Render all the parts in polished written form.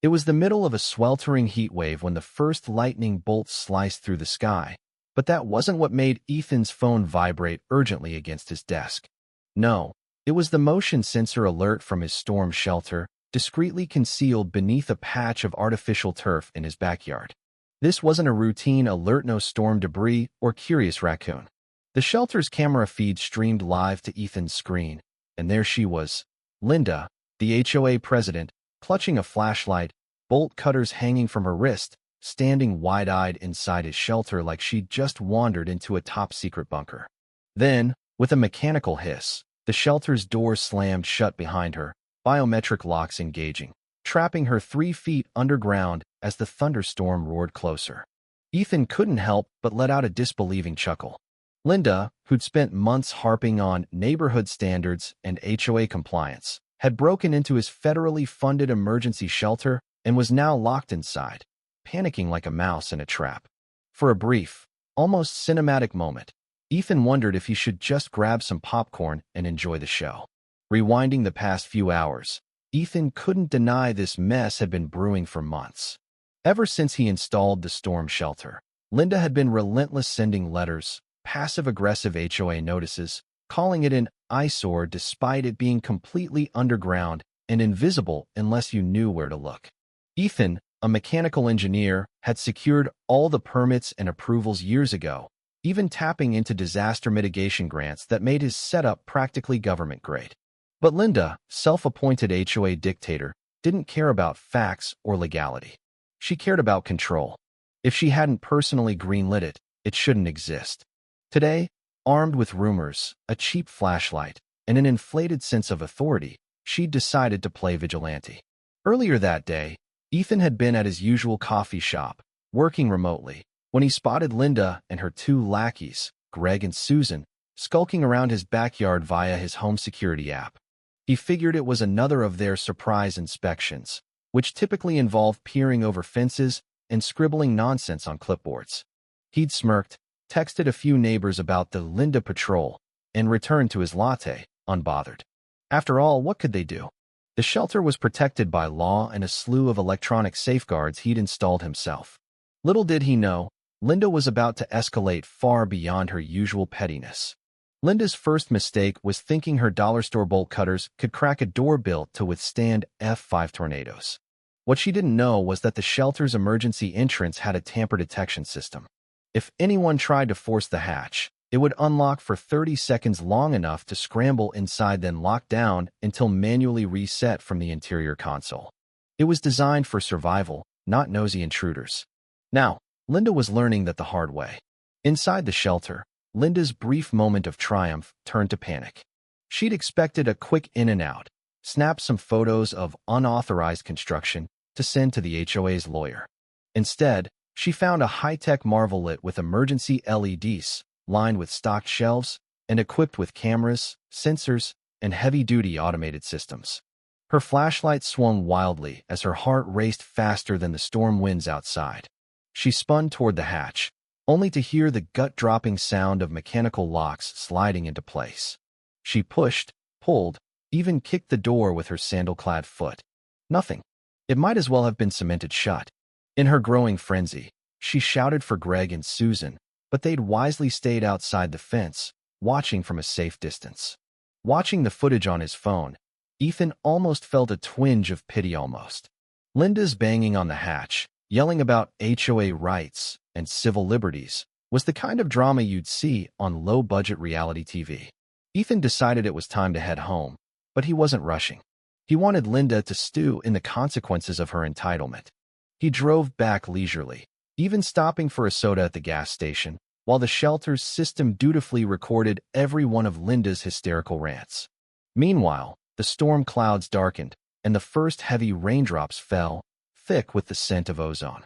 It was the middle of a sweltering heat wave when the first lightning bolts sliced through the sky, but that wasn't what made Ethan's phone vibrate urgently against his desk. No, it was the motion sensor alert from his storm shelter, discreetly concealed beneath a patch of artificial turf in his backyard. This wasn't a routine alert, no storm debris or curious raccoon. The shelter's camera feed streamed live to Ethan's screen, and there she was, Linda, the HOA president, clutching a flashlight, bolt cutters hanging from her wrist, standing wide-eyed inside his shelter like she'd just wandered into a top-secret bunker. Then, with a mechanical hiss, the shelter's doors slammed shut behind her, biometric locks engaging, trapping her 3 feet underground as the thunderstorm roared closer. Ethan couldn't help but let out a disbelieving chuckle. Linda, who'd spent months harping on neighborhood standards and HOA compliance, had broken into his federally funded emergency shelter and was now locked inside, panicking like a mouse in a trap. For a brief, almost cinematic moment, Ethan wondered if he should just grab some popcorn and enjoy the show. Rewinding the past few hours, Ethan couldn't deny this mess had been brewing for months. Ever since he installed the storm shelter, Linda had been relentless, sending letters, passive-aggressive HOA notices, calling it an eyesore despite it being completely underground and invisible unless you knew where to look. Ethan, a mechanical engineer, had secured all the permits and approvals years ago, even tapping into disaster mitigation grants that made his setup practically government-grade. But Linda, self-appointed HOA dictator, didn't care about facts or legality. She cared about control. If she hadn't personally greenlit it, it shouldn't exist. Today, armed with rumors, a cheap flashlight, and an inflated sense of authority, she'd decided to play vigilante. Earlier that day, Ethan had been at his usual coffee shop, working remotely, when he spotted Linda and her 2 lackeys, Greg and Susan, skulking around his backyard via his home security app. He figured it was another of their surprise inspections, which typically involved peering over fences and scribbling nonsense on clipboards. He'd smirked, texted a few neighbors about the Linda patrol, and returned to his latte, unbothered. After all, what could they do? The shelter was protected by law and a slew of electronic safeguards he'd installed himself. Little did he know, Linda was about to escalate far beyond her usual pettiness. Linda's first mistake was thinking her dollar store bolt cutters could crack a door built to withstand F5 tornadoes. What she didn't know was that the shelter's emergency entrance had a tamper detection system. If anyone tried to force the hatch, it would unlock for 30 seconds, long enough to scramble inside, then lock down until manually reset from the interior console. It was designed for survival, not nosy intruders. Now, Linda was learning that the hard way. Inside the shelter, Linda's brief moment of triumph turned to panic. She'd expected a quick in and out, snap some photos of unauthorized construction to send to the HOA's lawyer. Instead, she found a high-tech marvelet with emergency LEDs, lined with stocked shelves, and equipped with cameras, sensors, and heavy-duty automated systems. Her flashlight swung wildly as her heart raced faster than the storm winds outside. She spun toward the hatch, only to hear the gut-dropping sound of mechanical locks sliding into place. She pushed, pulled, even kicked the door with her sandal-clad foot. Nothing. It might as well have been cemented shut. In her growing frenzy, she shouted for Greg and Susan, but they'd wisely stayed outside the fence, watching from a safe distance. Watching the footage on his phone, Ethan almost felt a twinge of pity. Linda's banging on the hatch, yelling about HOA rights and civil liberties, was the kind of drama you'd see on low-budget reality TV. Ethan decided it was time to head home, but he wasn't rushing. He wanted Linda to stew in the consequences of her entitlement. He drove back leisurely, even stopping for a soda at the gas station, while the shelter's system dutifully recorded every one of Linda's hysterical rants. Meanwhile, the storm clouds darkened, and the first heavy raindrops fell, thick with the scent of ozone.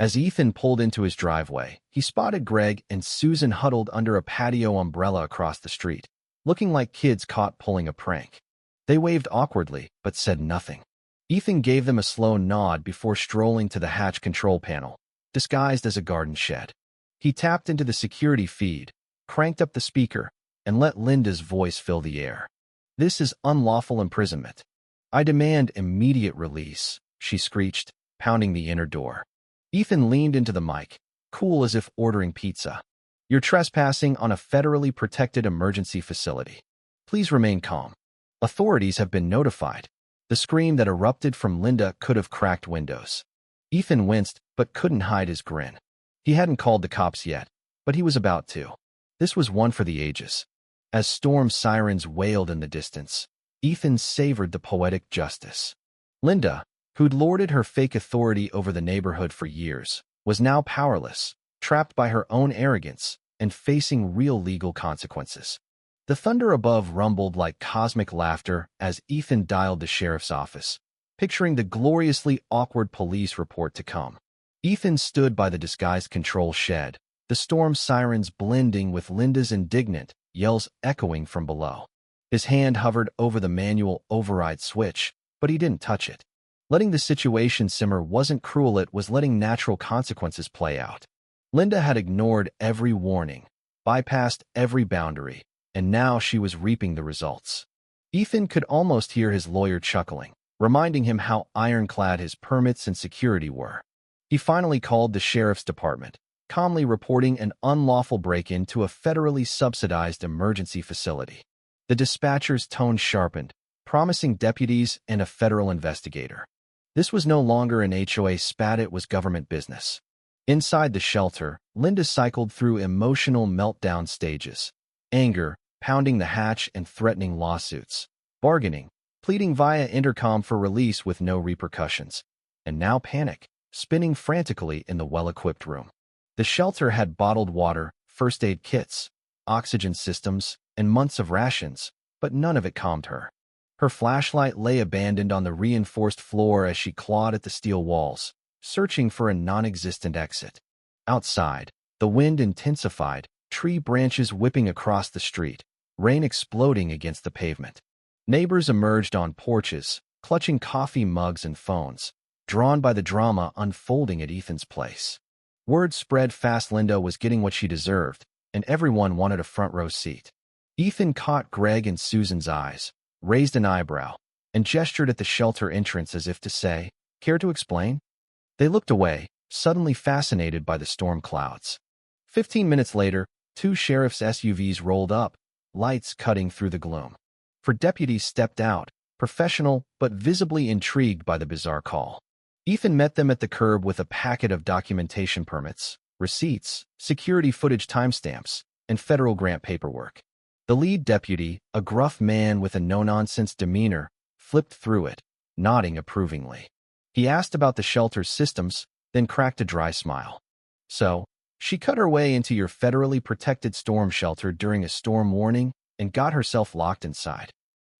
As Ethan pulled into his driveway, he spotted Greg and Susan huddled under a patio umbrella across the street, looking like kids caught pulling a prank. They waved awkwardly, but said nothing. Ethan gave them a slow nod before strolling to the hatch control panel, disguised as a garden shed. He tapped into the security feed, cranked up the speaker, and let Linda's voice fill the air. "This is unlawful imprisonment. I demand immediate release, she screeched, pounding the inner door. Ethan leaned into the mic, cool as if ordering pizza. "You're trespassing on a federally protected emergency facility. Please remain calm. Authorities have been notified." The scream that erupted from Linda could have cracked windows. Ethan winced, but couldn't hide his grin. He hadn't called the cops yet, but he was about to. This was one for the ages. As storm sirens wailed in the distance, Ethan savored the poetic justice. Linda, who'd lorded her fake authority over the neighborhood for years, was now powerless, trapped by her own arrogance and facing real legal consequences. The thunder above rumbled like cosmic laughter as Ethan dialed the sheriff's office, picturing the gloriously awkward police report to come. Ethan stood by the disguised control shed, the storm sirens blending with Linda's indignant yells echoing from below. His hand hovered over the manual override switch, but he didn't touch it. Letting the situation simmer wasn't cruel, it was letting natural consequences play out. Linda had ignored every warning, bypassed every boundary, and now she was reaping the results. Ethan could almost hear his lawyer chuckling, reminding him how ironclad his permits and security were. He finally called the sheriff's department, calmly reporting an unlawful break-in to a federally subsidized emergency facility. The dispatcher's tone sharpened, promising deputies and a federal investigator. This was no longer an HOA spat, it was government business. Inside the shelter, Linda cycled through emotional meltdown stages. Anger, pounding the hatch and threatening lawsuits. Bargaining, pleading via intercom for release with no repercussions. And now panic, spinning frantically in the well-equipped room. The shelter had bottled water, first aid kits, oxygen systems, and months of rations, but none of it calmed her. Her flashlight lay abandoned on the reinforced floor as she clawed at the steel walls, searching for a non-existent exit. Outside, the wind intensified, tree branches whipping across the street, rain exploding against the pavement. Neighbors emerged on porches, clutching coffee mugs and phones, drawn by the drama unfolding at Ethan's place. Word spread fast Linda was getting what she deserved, and everyone wanted a front-row seat. Ethan caught Greg and Susan's eyes, raised an eyebrow, and gestured at the shelter entrance as if to say, "Care to explain?" They looked away, suddenly fascinated by the storm clouds. 15 minutes later, 2 sheriff's SUVs rolled up, lights cutting through the gloom. 4 deputies stepped out, professional but visibly intrigued by the bizarre call. Ethan met them at the curb with a packet of documentation permits, receipts, security footage timestamps, and federal grant paperwork. The lead deputy, a gruff man with a no-nonsense demeanor, flipped through it, nodding approvingly. He asked about the shelter's systems, then cracked a dry smile. "So, she cut her way into your federally protected storm shelter during a storm warning and got herself locked inside."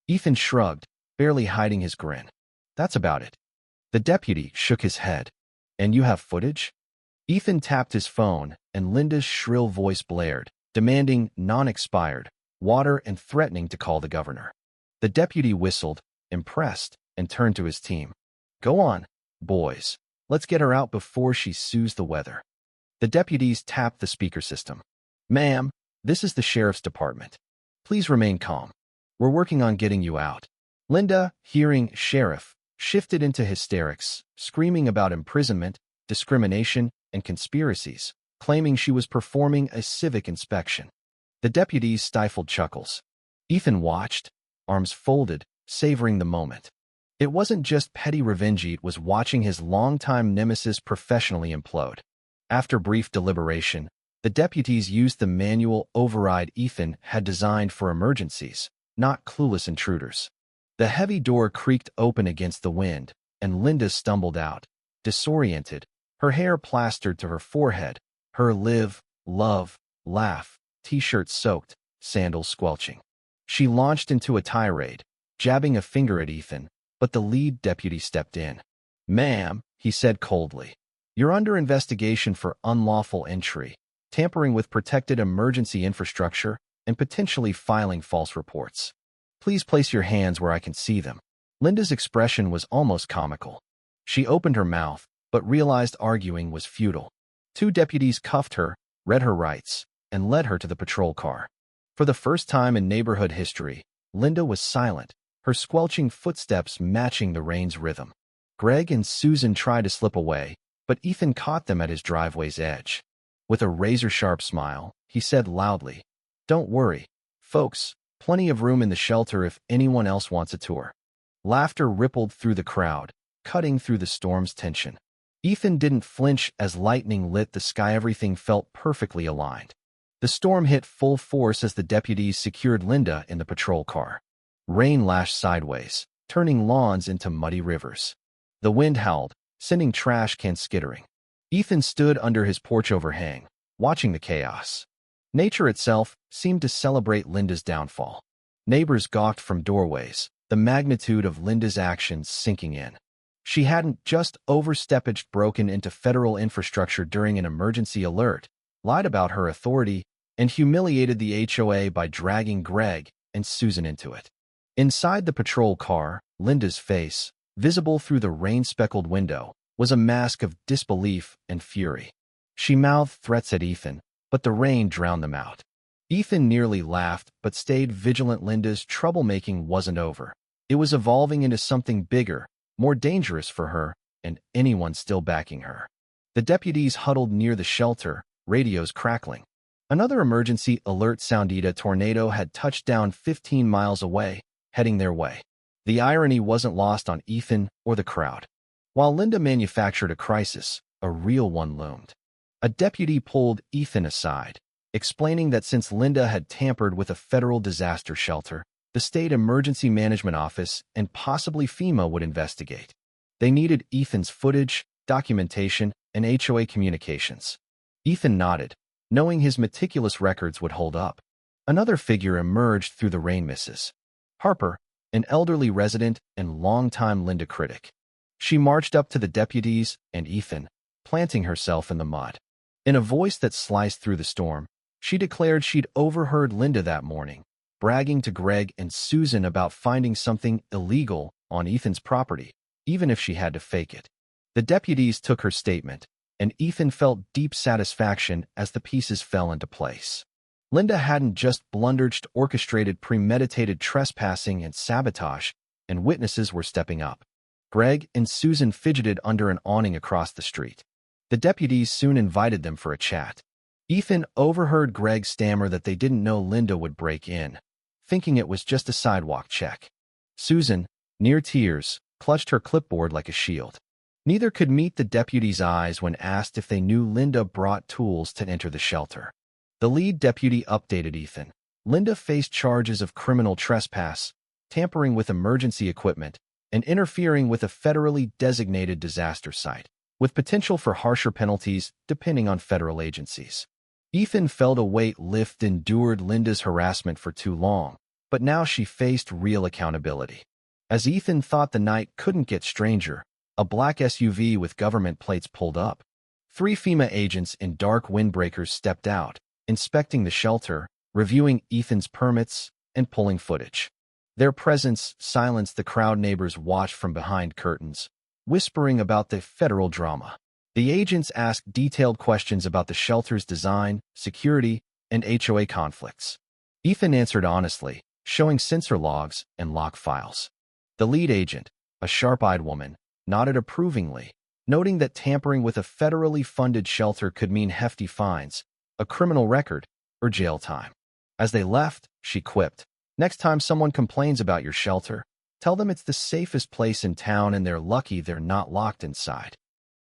Ethan shrugged, barely hiding his grin. "That's about it." The deputy shook his head. "And you have footage?" Ethan tapped his phone, and Linda's shrill voice blared, demanding non-expired water and threatening to call the governor. The deputy whistled, impressed, and turned to his team. "Go on, boys. Let's get her out before she sues the weather." The deputies tapped the speaker system. "Ma'am, this is the sheriff's department. Please remain calm. We're working on getting you out." Linda, hearing sheriff, shifted into hysterics, screaming about imprisonment, discrimination, and conspiracies, claiming she was performing a civic inspection. The deputies stifled chuckles. Ethan watched, arms folded, savoring the moment. It wasn't just petty revenge, it was watching his longtime nemesis professionally implode. After brief deliberation, the deputies used the manual override Ethan had designed for emergencies, not clueless intruders. The heavy door creaked open against the wind, and Linda stumbled out, disoriented, her hair plastered to her forehead, her live, love, laugh t-shirt soaked, sandals squelching. She launched into a tirade, jabbing a finger at Ethan, but the lead deputy stepped in. "Ma'am," he said coldly, "you're under investigation for unlawful entry, tampering with protected emergency infrastructure, and potentially filing false reports. Please place your hands where I can see them." Linda's expression was almost comical. She opened her mouth, but realized arguing was futile. 2 deputies cuffed her, read her rights, and led her to the patrol car. For the first time in neighborhood history, Linda was silent, her squelching footsteps matching the rain's rhythm. Greg and Susan tried to slip away, but Ethan caught them at his driveway's edge. With a razor-sharp smile, he said loudly, "Don't worry, folks, plenty of room in the shelter if anyone else wants a tour." Laughter rippled through the crowd, cutting through the storm's tension. Ethan didn't flinch as lightning lit the sky. Everything felt perfectly aligned. The storm hit full force as the deputies secured Linda in the patrol car. Rain lashed sideways, turning lawns into muddy rivers. The wind howled, sending trash cans skittering. Ethan stood under his porch overhang, watching the chaos. Nature itself seemed to celebrate Linda's downfall. Neighbors gawked from doorways, the magnitude of Linda's actions sinking in. She hadn't just overstepped, broken into federal infrastructure during an emergency alert, lied about her authority, and humiliated the HOA by dragging Greg and Susan into it. Inside the patrol car, Linda's face, visible through the rain-speckled window, was a mask of disbelief and fury. She mouthed threats at Ethan, but the rain drowned them out. Ethan nearly laughed but stayed vigilant. Linda's troublemaking wasn't over. It was evolving into something bigger, more dangerous for her, and anyone still backing her. The deputies huddled near the shelter, radios crackling. Another emergency alert sounded. A tornado had touched down 15 miles away, heading their way. The irony wasn't lost on Ethan or the crowd. While Linda manufactured a crisis, a real one loomed. A deputy pulled Ethan aside, explaining that since Linda had tampered with a federal disaster shelter, the state emergency management office and possibly FEMA would investigate. They needed Ethan's footage, documentation, and HOA communications. Ethan nodded, knowing his meticulous records would hold up. Another figure emerged through the rain misses. Harper, an elderly resident and longtime Linda critic. She marched up to the deputies and Ethan, planting herself in the mud. In a voice that sliced through the storm, she declared she'd overheard Linda that morning, bragging to Greg and Susan about finding something illegal on Ethan's property, even if she had to fake it. The deputies took her statement, and Ethan felt deep satisfaction as the pieces fell into place. Linda hadn't just blundered, orchestrated premeditated trespassing and sabotage, and witnesses were stepping up. Greg and Susan fidgeted under an awning across the street. The deputies soon invited them for a chat. Ethan overheard Greg stammer that they didn't know Linda would break in, thinking it was just a sidewalk check. Susan, near tears, clutched her clipboard like a shield. Neither could meet the deputies' eyes when asked if they knew Linda brought tools to enter the shelter. The lead deputy updated Ethan. Linda faced charges of criminal trespass, tampering with emergency equipment, and interfering with a federally designated disaster site, with potential for harsher penalties depending on federal agencies. Ethan felt a weight lift. Endured Linda's harassment for too long, but now she faced real accountability. As Ethan thought the night couldn't get stranger, a black SUV with government plates pulled up. 3 FEMA agents in dark windbreakers stepped out, inspecting the shelter, reviewing Ethan's permits, and pulling footage. Their presence silenced the crowd. Neighbors watched from behind curtains, whispering about the federal drama. The agents asked detailed questions about the shelter's design, security, and HOA conflicts. Ethan answered honestly, showing sensor logs and lock files. The lead agent, a sharp-eyed woman, nodded approvingly, noting that tampering with a federally funded shelter could mean hefty fines, a criminal record, or jail time. As they left, she quipped, "Next time someone complains about your shelter, tell them it's the safest place in town and they're lucky they're not locked inside."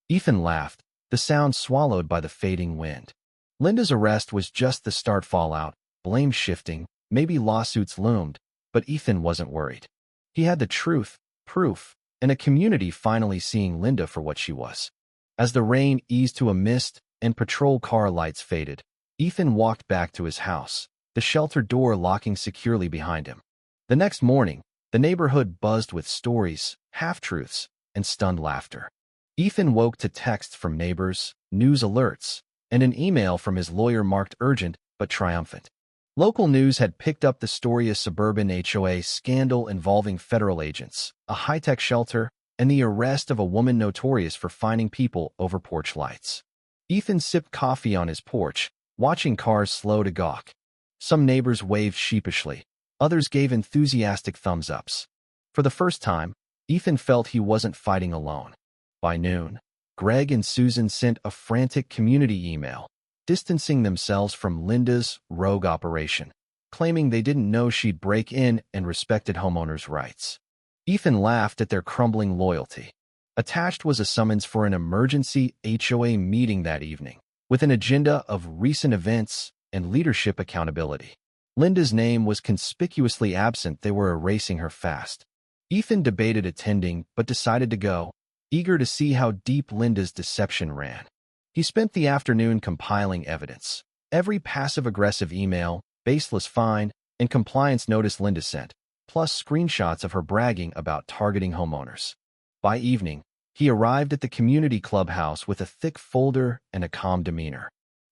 Ethan laughed, the sound swallowed by the fading wind. Linda's arrest was just the start. Fallout, blame shifting, maybe lawsuits loomed, but Ethan wasn't worried. He had the truth, proof, and a community finally seeing Linda for what she was. As the rain eased to a mist and patrol car lights faded, Ethan walked back to his house, the shelter door locking securely behind him. The next morning, the neighborhood buzzed with stories, half-truths, and stunned laughter. Ethan woke to texts from neighbors, news alerts, and an email from his lawyer marked urgent but triumphant. Local news had picked up the story: a suburban HOA scandal involving federal agents, a high-tech shelter, and the arrest of a woman notorious for finding people over porch lights. Ethan sipped coffee on his porch, watching cars slow to gawk. Some neighbors waved sheepishly, others gave enthusiastic thumbs-ups. For the first time, Ethan felt he wasn't fighting alone. By noon, Greg and Susan sent a frantic community email, distancing themselves from Linda's rogue operation, claiming they didn't know she'd break in and respected homeowners' rights. Ethan laughed at their crumbling loyalty. Attached was a summons for an emergency HOA meeting that evening, with an agenda of recent events and leadership accountability. Linda's name was conspicuously absent. They were erasing her fast. Ethan debated attending but decided to go, eager to see how deep Linda's deception ran. He spent the afternoon compiling evidence. Every passive-aggressive email, baseless fine, and compliance notice Linda sent, plus screenshots of her bragging about targeting homeowners. By evening, he arrived at the community clubhouse with a thick folder and a calm demeanor.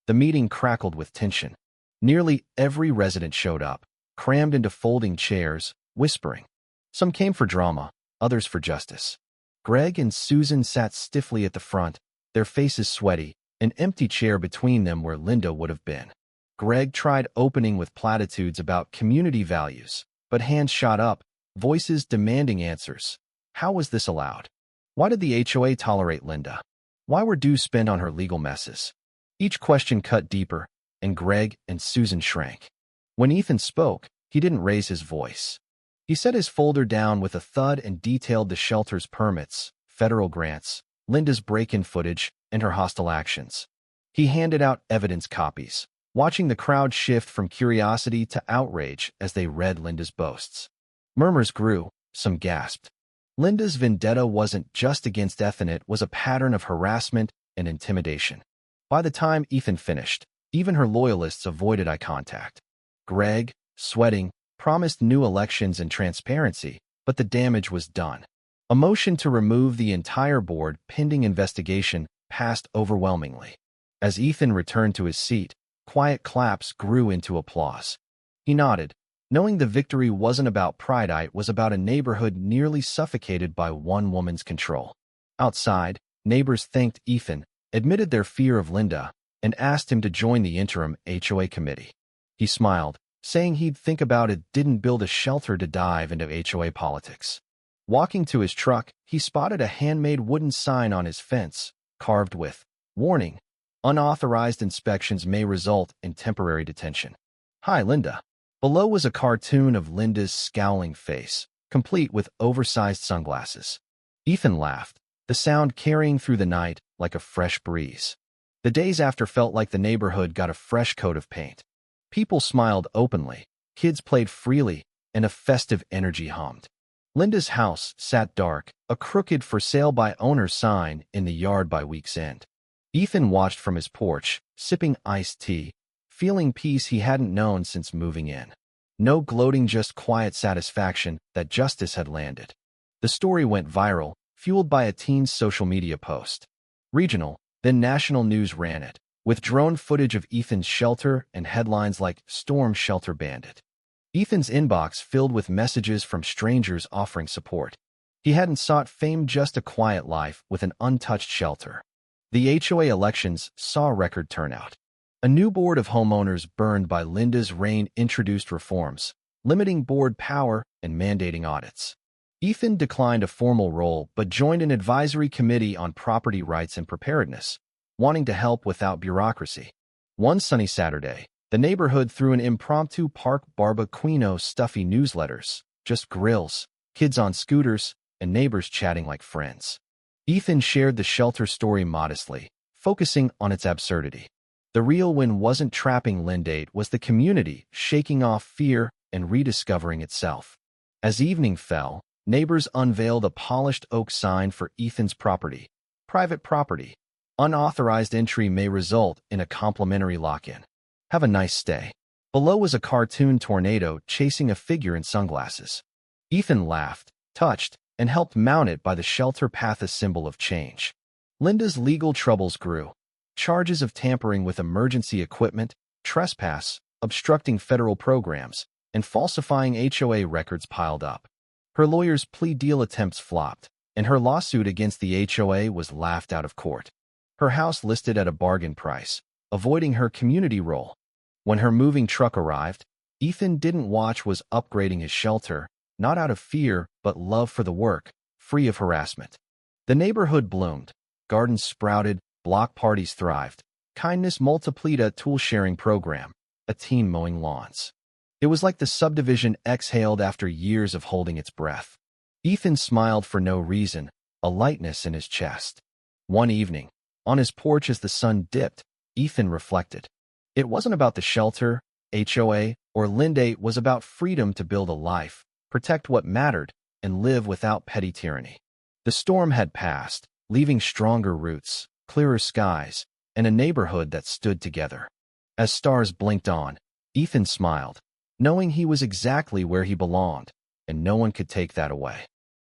The meeting crackled with tension. Nearly every resident showed up, crammed into folding chairs, whispering. Some came for drama, others for justice. Greg and Susan sat stiffly at the front, their faces sweaty, an empty chair between them where Linda would have been. Greg tried opening with platitudes about community values, but hands shot up, voices demanding answers. How was this allowed? Why did the HOA tolerate Linda? Why were dues spent on her legal messes? Each question cut deeper, and Greg and Susan shrank. When Ethan spoke, he didn't raise his voice. He set his folder down with a thud and detailed the shelter's permits, federal grants, Linda's break-in footage, and her hostile actions. He handed out evidence copies, watching the crowd shift from curiosity to outrage as they read Linda's boasts. Murmurs grew, some gasped. Linda's vendetta wasn't just against Ethan, it was a pattern of harassment and intimidation. By the time Ethan finished, even her loyalists avoided eye contact. Greg, sweating, promised new elections and transparency, but the damage was done. A motion to remove the entire board pending investigation passed overwhelmingly. As Ethan returned to his seat, quiet claps grew into applause. He nodded, knowing the victory wasn't about pride, it was about a neighborhood nearly suffocated by one woman's control. Outside, neighbors thanked Ethan, admitted their fear of Linda, and asked him to join the interim HOA committee. He smiled, saying he'd think about it, didn't build a shelter to dive into HOA politics. Walking to his truck, he spotted a handmade wooden sign on his fence, carved with, "Warning, unauthorized inspections may result in temporary detention. Hi, Linda." Below was a cartoon of Linda's scowling face, complete with oversized sunglasses. Ethan laughed, the sound carrying through the night like a fresh breeze. The days after felt like the neighborhood got a fresh coat of paint. People smiled openly, kids played freely, and a festive energy hummed. Linda's house sat dark, a crooked "for sale by owner" sign in the yard by week's end. Ethan watched from his porch, sipping iced tea, feeling peace he hadn't known since moving in. No gloating, just quiet satisfaction that justice had landed. The story went viral, fueled by a teen's social media post. Regional, then national news ran it, with drone footage of Ethan's shelter and headlines like "Storm Shelter Bandit." Ethan's inbox filled with messages from strangers offering support. He hadn't sought fame, just a quiet life with an untouched shelter. The HOA elections saw record turnout. A new board of homeowners burned by Linda's reign introduced reforms, limiting board power and mandating audits. Ethan declined a formal role but joined an advisory committee on property rights and preparedness, wanting to help without bureaucracy. One sunny Saturday, the neighborhood threw an impromptu park barbecue, stuffy newsletters, just grills, kids on scooters, and neighbors chatting like friends. Ethan shared the shelter story modestly, focusing on its absurdity. The real win wasn't trapping Linda, it was the community shaking off fear and rediscovering itself. As evening fell, neighbors unveiled a polished oak sign for Ethan's property. Private property. Unauthorized entry may result in a complimentary lock-in. Have a nice stay. Below was a cartoon tornado chasing a figure in sunglasses. Ethan laughed, touched, and helped mount it by the shelter path, a symbol of change. Linda's legal troubles grew. Charges of tampering with emergency equipment, trespass, obstructing federal programs, and falsifying HOA records piled up. Her lawyer's plea deal attempts flopped, and her lawsuit against the HOA was laughed out of court. Her house listed at a bargain price, avoiding her community role. When her moving truck arrived, Ethan didn't watch was upgrading his shelter, not out of fear but love for the work, free of harassment. The neighborhood bloomed. Gardens sprouted, block parties thrived. Kindness multiplied, a tool-sharing program, a team mowing lawns. It was like the subdivision exhaled after years of holding its breath. Ethan smiled for no reason, a lightness in his chest. One evening, on his porch as the sun dipped, Ethan reflected. It wasn't about the shelter, HOA, or Linde. It was about freedom to build a life, protect what mattered, and live without petty tyranny. The storm had passed, leaving stronger roots, clearer skies, and a neighborhood that stood together. As stars blinked on, Ethan smiled, knowing he was exactly where he belonged, and no one could take that away.